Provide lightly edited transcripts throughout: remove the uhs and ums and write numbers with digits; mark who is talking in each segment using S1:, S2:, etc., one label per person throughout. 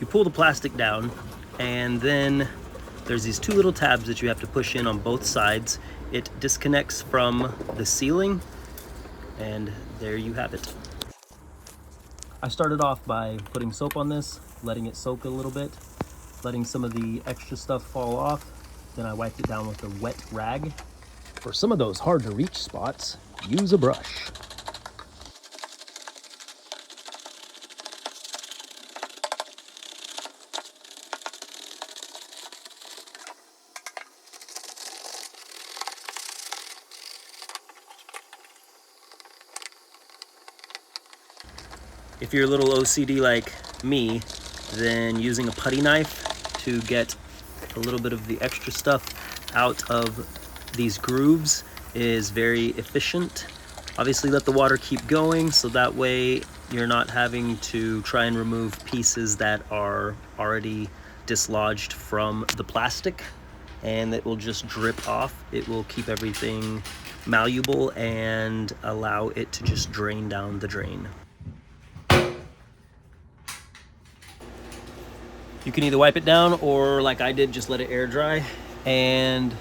S1: you pull the plastic down, and then there's these two little tabs that you have to push in on both sides. It disconnects from the ceiling, and there you have it. I started off by putting soap on this, letting it soak a little bit, letting some of the extra stuff fall off. Then I wiped it down with a wet rag. For some of those hard to reach spots, use a brush. If you're a little OCD like me, then using a putty knife to get a little bit of the extra stuff out of these grooves is very efficient. Obviously let the water keep going, so that way you're not having to try and remove pieces that are already dislodged from the plastic, and it will just drip off. It will keep everything malleable and allow it to just drain down the drain. You can either wipe it down or, like I did, just let it air dry. And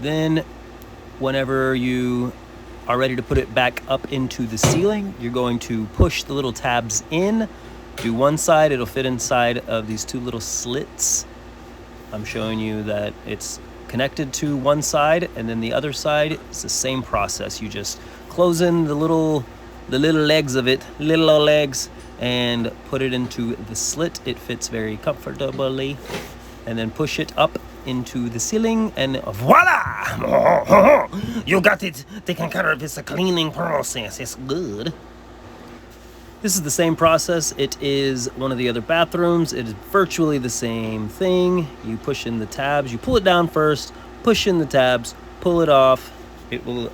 S1: then whenever you are ready to put it back up into the ceiling, you're going to push the little tabs in. Do one side, it'll fit inside of these two little slits. I'm showing you that it's connected to one side, and then the other side, it's the same process. You just close in the little legs of it, little legs, and put it into the slit. It fits very comfortably, and then push it up into the ceiling, and voila! You got it taken care of. It's a cleaning process. It's good. This is the same process. It is one of the other bathrooms. It is virtually the same thing. You push in the tabs, you pull it down first, push in the tabs, pull it off. It will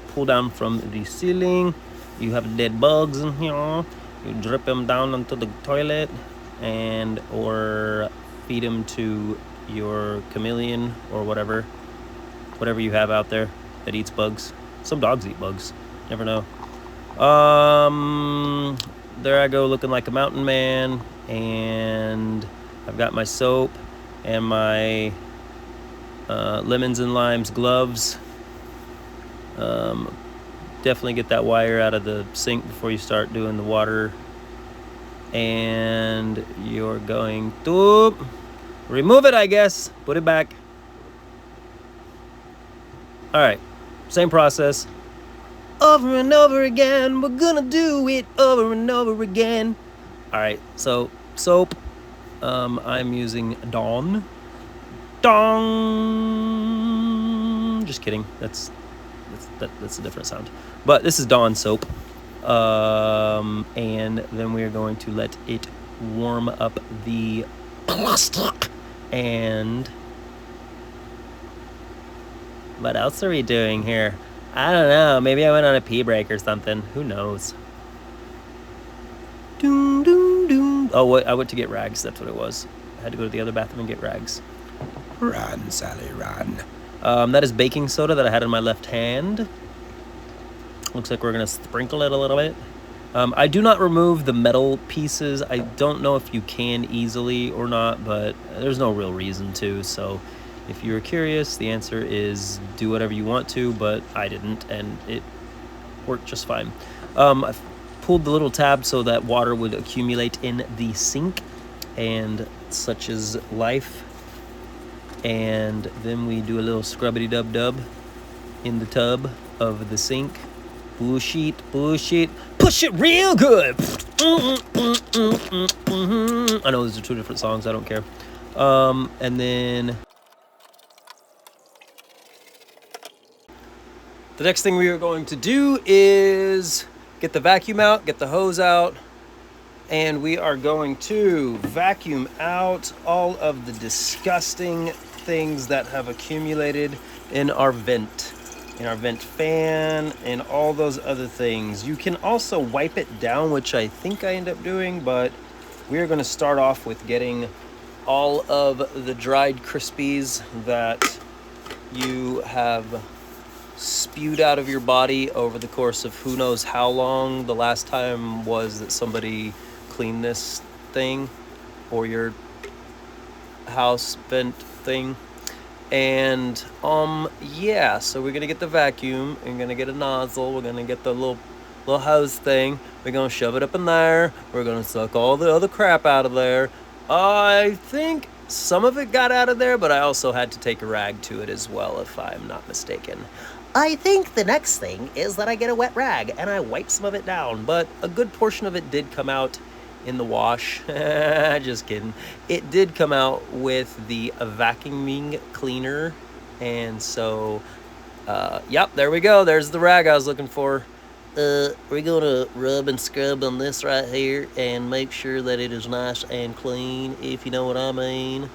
S1: pull down from the ceiling. You have dead bugs in here. You drip them down onto the toilet, and or feed them to your chameleon or whatever you have out there that eats bugs. Some dogs eat bugs. Never know. There I go, looking like a mountain man, and I've got my soap and my lemons and limes gloves. Definitely get that wire out of the sink before you start doing the water. And you're going to remove it, I guess. Put it back. All right, same process. Over and over again, we're gonna do it over and over again. All right, so soap. I'm using Dawn. Just kidding. That's a different sound. But this is Dawn soap. And then we are going to let it warm up the plastic. And what else are we doing here? I don't know. Maybe I went on a pee break or something. Who knows? Doom, doom, doom. Oh, I went to get rags. That's what it was. I had to go to the other bathroom and get rags. Run, Sally, run. That is baking soda that I had in my left hand. Looks like we're going to sprinkle it a little bit. I do not remove the metal pieces. I don't know if you can easily or not, but there's no real reason to. So if you're curious, the answer is do whatever you want to, but I didn't, and it worked just fine. I've pulled the little tab so that water would accumulate in the sink, and such is life. And then we do a little scrubbity-dub-dub in the tub of the sink. Push it, push it real good. I know those are two different songs. I don't care. And then the next thing we are going to do is get the vacuum out, get the hose out, and we are going to vacuum out all of the disgusting things that have accumulated in our vent fan, and all those other things. You can also wipe it down, which I think I end up doing, but we're going to start off with getting all of the dried Crispies that you have spewed out of your body over the course of who knows how long. The last time was that somebody cleaned this thing, or your house vent thing. And yeah, so we're gonna get the vacuum and gonna get a nozzle. We're gonna get the little hose thing. We're gonna shove it up in there. We're gonna suck all the other crap out of there. I think some of it got out of there, but I also had to take a rag to it as well, if I'm not mistaken. I think the next thing is that I get a wet rag and I wipe some of it down, but a good portion of it did come out in the wash. Just kidding. It did come out with the vacuuming cleaner, and so yep, there we go. There's the rag I was looking for. We're gonna rub and scrub on this right here and make sure that it is nice and clean, if you know what I mean.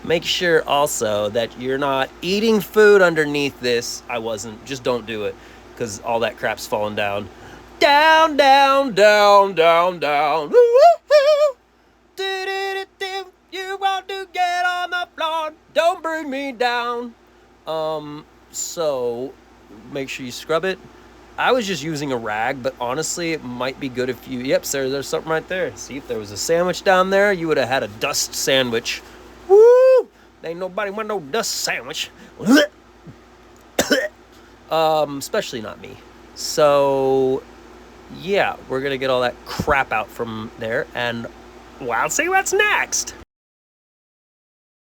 S1: Make sure also that you're not eating food underneath this. I wasn't. Just don't do it, because all that crap's falling down. Down, down, down, down, down. Woo-hoo-hoo. Do-do-do-do. You want to get on the floor. Don't bring me down. So make sure you scrub it. I was just using a rag, but honestly, it might be good if you... Yep, Sarah, there's something right there. See, if there was a sandwich down there, you would have had a dust sandwich. Woo! Ain't nobody want no dust sandwich. Especially not me. So, yeah, we're going to get all that crap out from there, and we'll see what's next.